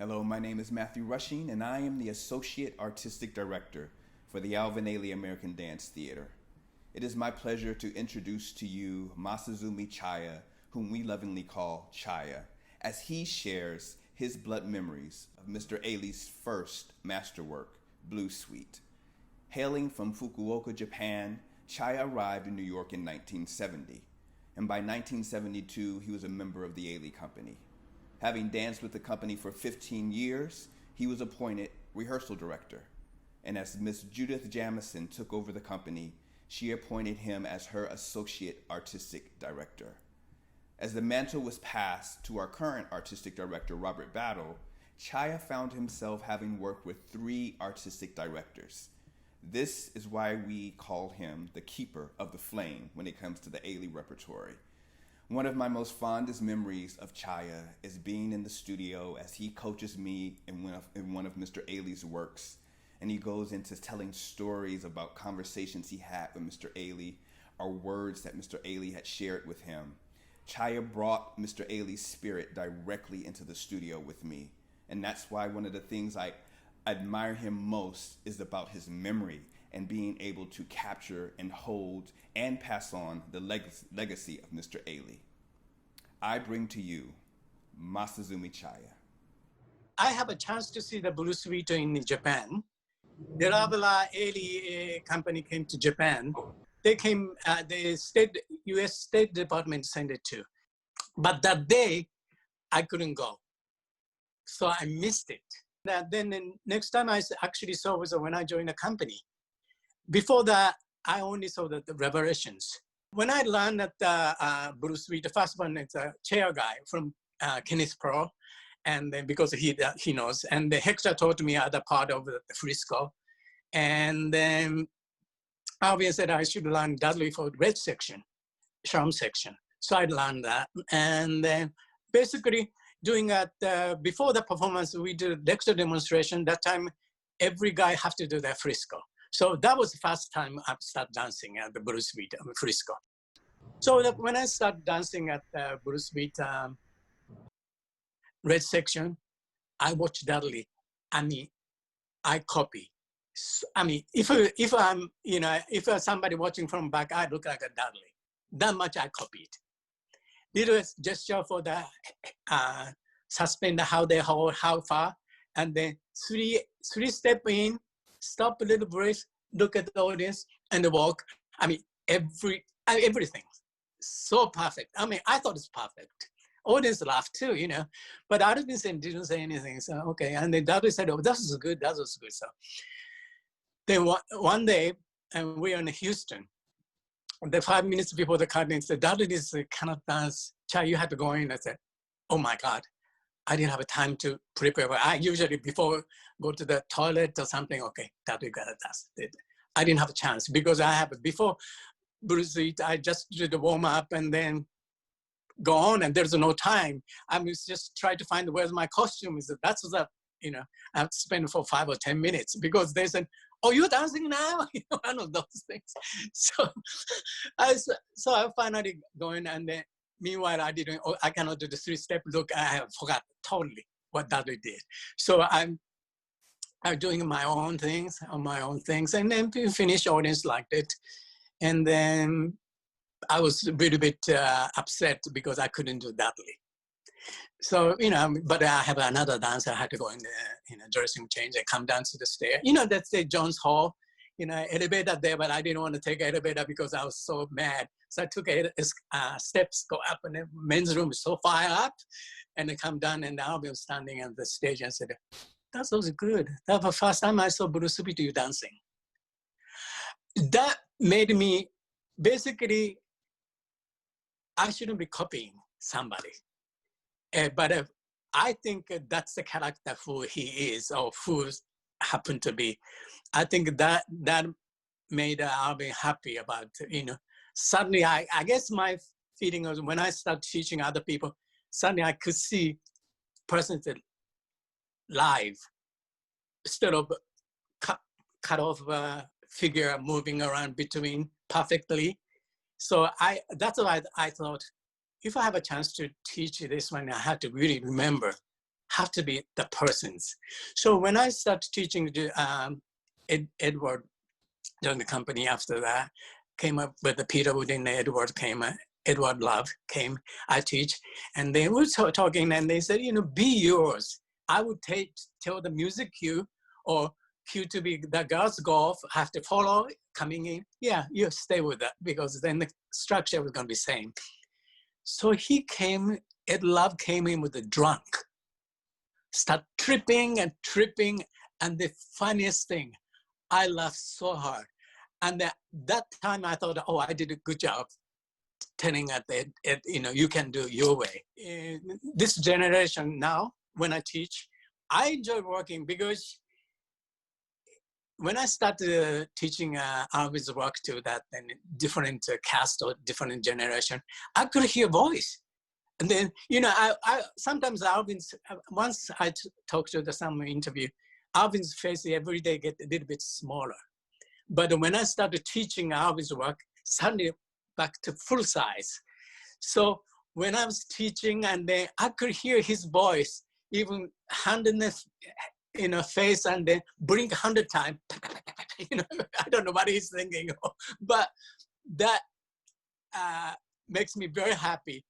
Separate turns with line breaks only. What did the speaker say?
Hello, my name is Matthew Rushing, and I am the Associate Artistic Director for the Alvin Ailey American Dance Theater. It is my pleasure to introduce to you Masazumi Chaya, whom we lovingly call Chaya, as he shares his blood memories of Mr. Ailey's first masterwork, Blue Suite. Hailing from Fukuoka, Japan, Chaya arrived in New York in 1970, and by 1972 he was a member of the Ailey Company. Having danced with the company for 15 years, he was appointed rehearsal director. And as Miss Judith Jamison took over the company, she appointed him as her associate artistic director. As the mantle was passed to our current artistic director, Robert Battle, Chaya found himself having worked with 3 artistic directors. This is why we call him the keeper of the flame when it comes to the Ailey repertory. One of my most fondest memories of Chaya is being in the studio as he coaches me in one of Mr. Ailey's works. And he goes into telling stories about conversations he had with Mr. Ailey or words that Mr. Ailey had shared with him. Chaya brought Mr. Ailey's spirit directly into the studio with me. And that's why one of the things I admire him most is about his memory and being able to capture and hold and pass on the legacy of Mr. Ailey. I bring to you Masazumi Chaya.
I have a chance to see the Blue Suite in Japan. The Ravela Ailey company came to Japan. They came, U.S. State Department sent it to. But that day, I couldn't go. So I missed it. Then the next time I actually saw was when I joined the company. Before that, I only saw the Revelations. When I learned that Blue Suite, the first one is a chair guy from Kenneth Pro, and then because he knows, and the Hector taught me other part of the frisco, and then Alvin said I should learn Dudley for red section, charm section. So I learned that, and then basically doing that before the performance, we did lecture demonstration. That time, every guy have to do that frisco. So that was the first time I started dancing at the Blue Suite frisco. So when I started dancing at the Blue Suite red section, I watched Dudley. I mean, I copy. I mean, if I'm, if somebody watching from back, I look like a Dudley. That much I copied. Little gesture for the suspender, how they hold, how far, and then three step in, stop a little breath, look at the audience, and walk. I mean, everything. So perfect. I mean, I thought it's perfect. Audience laughed too, but Alvin didn't say anything. So, okay. And then Dudley said, oh, that was good. That was good. So then one day, and we are in Houston, the 5 minutes before the curtain, said, Dudley is cannot dance. Chai, you have to go in. I said, oh my God. I didn't have time to prepare. I usually before go to the toilet or something, okay, Dudley got to dance. I didn't have a chance because I have, before Blue Suite, I just did the warm up and then go on, and there's no time. I was just trying to find where's my costume is. That's the, I have to spend for 5 or 10 minutes because they said, oh, you're dancing now? One of those things. So I finally going, and then meanwhile I cannot do the 3-step look. I have forgot totally what Dudley did. So I'm doing my own things, and then we finish, audience liked it. And then I was a little bit upset because I couldn't do Dudley. So, but I have another dancer. I had to go in the dressing change and come down to the stair. That's the Jones Hall, elevator there, but I didn't want to take elevator because I was so mad. So I took steps, go up, and the men's room is so far up, and I come down, and I'll be standing on the stage and said, that was good. That was the first time I saw Blue Suite you dancing. That made me, basically, I shouldn't be copying somebody. But I think that's the character who he is or who happened to be. I think that made Alvin happy about, Suddenly, I guess my feeling was when I started teaching other people, suddenly I could see persons live instead of cut off figure moving around between perfectly. So that's why I thought, if I have a chance to teach this one, I have to really remember have to be the persons. So when I started teaching Edward, joined the company after that, came up with the Peter Wood and Edward came, Edward Love came, I teach, and they were talking and they said, be yours. I would tell the music cue or cue to be the girls golf, have to follow coming in. Yeah, you stay with that because then the structure was gonna be same. So he came, Ed Love came in with a drunk, start tripping and tripping. And the funniest thing, I laughed so hard. And that time I thought, oh, I did a good job telling at you can do your way. In this generation now, when I teach, I enjoy working because when I started teaching Alvin's work to that and different cast or different generation, I could hear voice. And then, I sometimes Alvin's, once I talked to some interview, Alvin's face every day get a little bit smaller. But when I started teaching Alvin's work, suddenly back to full size. So when I was teaching and then I could hear his voice, even hand in the face and then blink 100 times. I don't know what he's thinking, but that makes me very happy